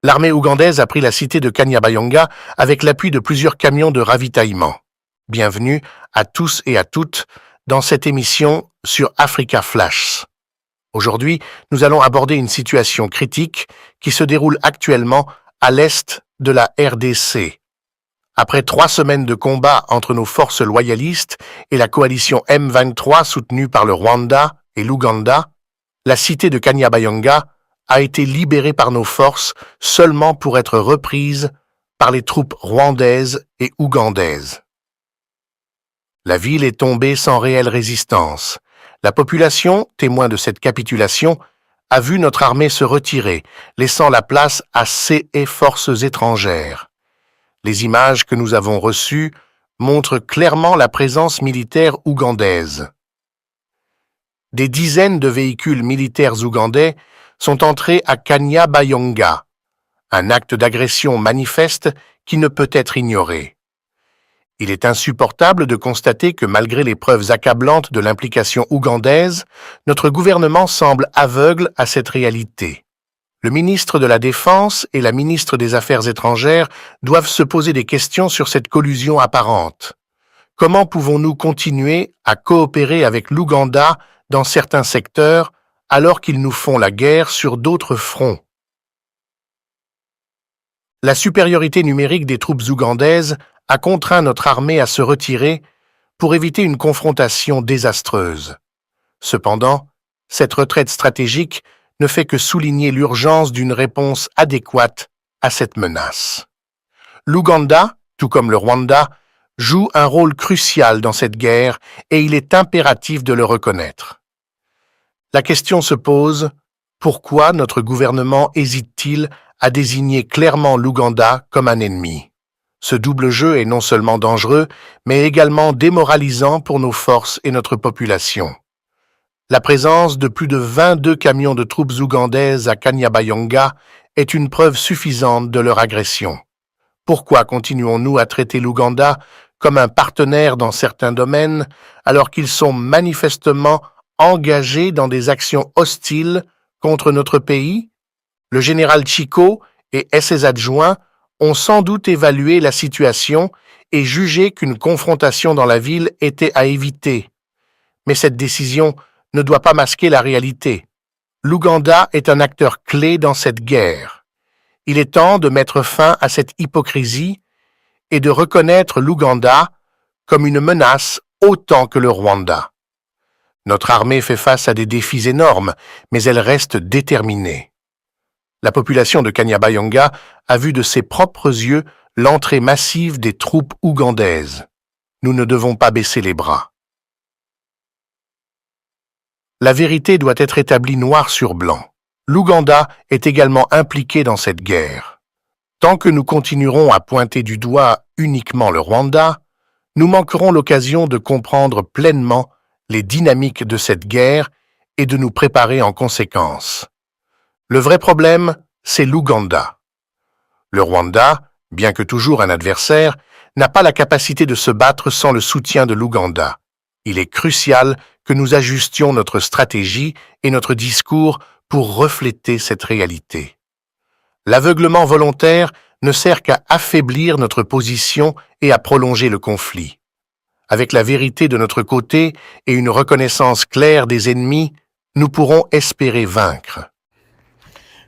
L'armée ougandaise a pris la cité de Kanyabayonga avec l'appui de plusieurs camions de ravitaillement. Bienvenue à tous et à toutes dans cette émission sur Africa Flash. Aujourd'hui, nous allons aborder une situation critique qui se déroule actuellement à l'est de la RDC. Après 3 semaines de combat entre nos forces loyalistes et la coalition M23 soutenue par le Rwanda et l'Ouganda, la cité de Kanyabayonga a été libérée par nos forces seulement pour être reprise par les troupes rwandaises et ougandaises. La ville est tombée sans réelle résistance. La population, témoin de cette capitulation, a vu notre armée se retirer, laissant la place à ces forces étrangères. Les images que nous avons reçues montrent clairement la présence militaire ougandaise. Des dizaines de véhicules militaires ougandais sont entrés à Kanyabayonga, un acte d'agression manifeste qui ne peut être ignoré. Il est insupportable de constater que malgré les preuves accablantes de l'implication ougandaise, notre gouvernement semble aveugle à cette réalité. Le ministre de la Défense et la ministre des Affaires étrangères doivent se poser des questions sur cette collusion apparente. Comment pouvons-nous continuer à coopérer avec l'Ouganda dans certains secteurs alors qu'ils nous font la guerre sur d'autres fronts? La supériorité numérique des troupes ougandaises a contraint notre armée à se retirer pour éviter une confrontation désastreuse. Cependant, cette retraite stratégique ne fait que souligner l'urgence d'une réponse adéquate à cette menace. L'Ouganda, tout comme le Rwanda, joue un rôle crucial dans cette guerre et il est impératif de le reconnaître. La question se pose, pourquoi notre gouvernement hésite-t-il à désigner clairement l'Ouganda comme un ennemi? Ce double jeu est non seulement dangereux, mais également démoralisant pour nos forces et notre population. La présence de plus de 22 camions de troupes ougandaises à Kanyabayonga est une preuve suffisante de leur agression. Pourquoi continuons-nous à traiter l'Ouganda comme un partenaire dans certains domaines alors qu'ils sont manifestement engagés dans des actions hostiles contre notre pays? Le général Chico et ses adjoints ont sans doute évalué la situation et jugé qu'une confrontation dans la ville était à éviter. Mais cette décision ne doit pas masquer la réalité. L'Ouganda est un acteur clé dans cette guerre. Il est temps de mettre fin à cette hypocrisie et de reconnaître l'Ouganda comme une menace autant que le Rwanda. Notre armée fait face à des défis énormes, mais elle reste déterminée. La population de Kanyabayonga a vu de ses propres yeux l'entrée massive des troupes ougandaises. Nous ne devons pas baisser les bras. La vérité doit être établie noir sur blanc. L'Ouganda est également impliqué dans cette guerre. Tant que nous continuerons à pointer du doigt uniquement le Rwanda, nous manquerons l'occasion de comprendre pleinement les dynamiques de cette guerre et de nous préparer en conséquence. Le vrai problème, c'est l'Ouganda. Le Rwanda, bien que toujours un adversaire, n'a pas la capacité de se battre sans le soutien de l'Ouganda. Il est crucial que nous ajustions notre stratégie et notre discours pour refléter cette réalité. L'aveuglement volontaire ne sert qu'à affaiblir notre position et à prolonger le conflit. Avec la vérité de notre côté et une reconnaissance claire des ennemis, nous pourrons espérer vaincre.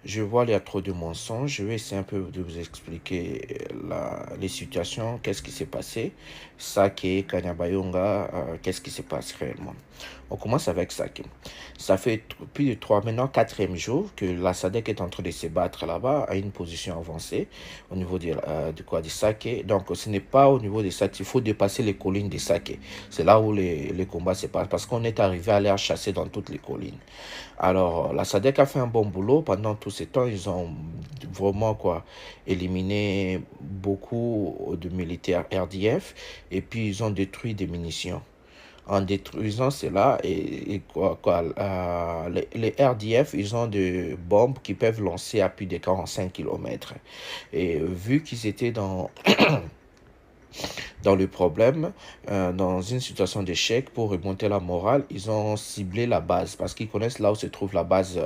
Je vois il y a trop de mensonges. Je vais essayer un peu de vous expliquer les situations, qu'est-ce qui s'est passé. Sake, Kanyabayonga, qu'est-ce qui se passe réellement. On commence avec Sake. Ça fait plus de 3, maintenant 4e jour que la SADC est en train de se battre là-bas à une position avancée au niveau de Sake. Donc ce n'est pas au niveau de Sake, il faut dépasser les collines de Sake. C'est là où les combats se passent parce qu'on est arrivé à les chasser dans toutes les collines. Alors la SADC a fait un bon boulot pendant tout ce temps. Ils ont vraiment éliminé beaucoup de militaires RDF et puis ils ont détruit des munitions. En détruisant cela, les RDF, ils ont des bombes qui peuvent lancer à plus de 45 km. Et vu qu'ils étaient Dans le problème, dans une situation d'échec, pour remonter la morale, ils ont ciblé la base parce qu'ils connaissent là où se trouve la base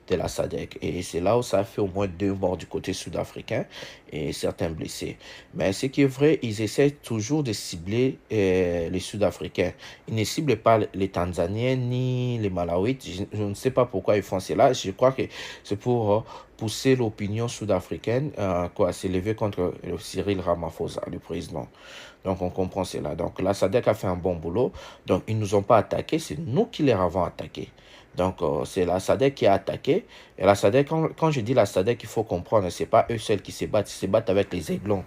de la SADC. Et c'est là où ça a fait au moins 2 morts du côté sud-africain et certains blessés. Mais ce qui est vrai, ils essaient toujours de cibler les Sud-Africains. Ils ne ciblent pas les Tanzaniens ni les Malawites. Je ne sais pas pourquoi ils font cela. Je crois que c'est pour pousser l'opinion sud-africaine à s'élever contre Cyril Ramaphosa, le président. Donc on comprend cela. Donc la SADC a fait un bon boulot. Donc ils ne nous ont pas attaqués, c'est nous qui les avons attaqués. Donc c'est la SADC qui a attaqué. Et la SADC, quand je dis la SADC, il faut comprendre, c'est pas eux seuls qui se battent avec les aiglons.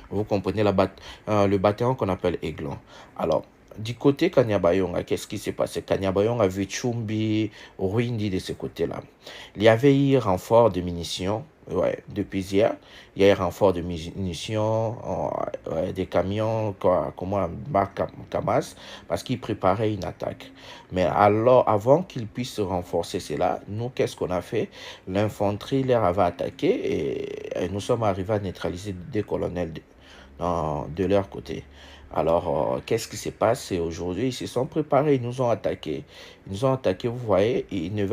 Vous comprenez le bataillon qu'on appelle aiglon. Alors, du côté Kanyabayonga, qu'est-ce qui s'est passé? Kanyabayonga, Vichumbi, Ruindi de ce côté-là. Il y avait eu renfort de munitions, ouais, depuis hier. Il y a eu renfort de munitions, ouais, des camions, comme marque Kamaz, parce qu'ils préparaient une attaque. Mais alors, avant qu'ils puissent renforcer cela, nous, qu'est-ce qu'on a fait? L'infanterie leur avait attaqué et nous sommes arrivés à neutraliser des colonels de leur côté. Alors, qu'est-ce qui se passe? Aujourd'hui, ils se sont préparés, ils nous ont attaqués. Ils nous ont attaqués, vous voyez, ils ne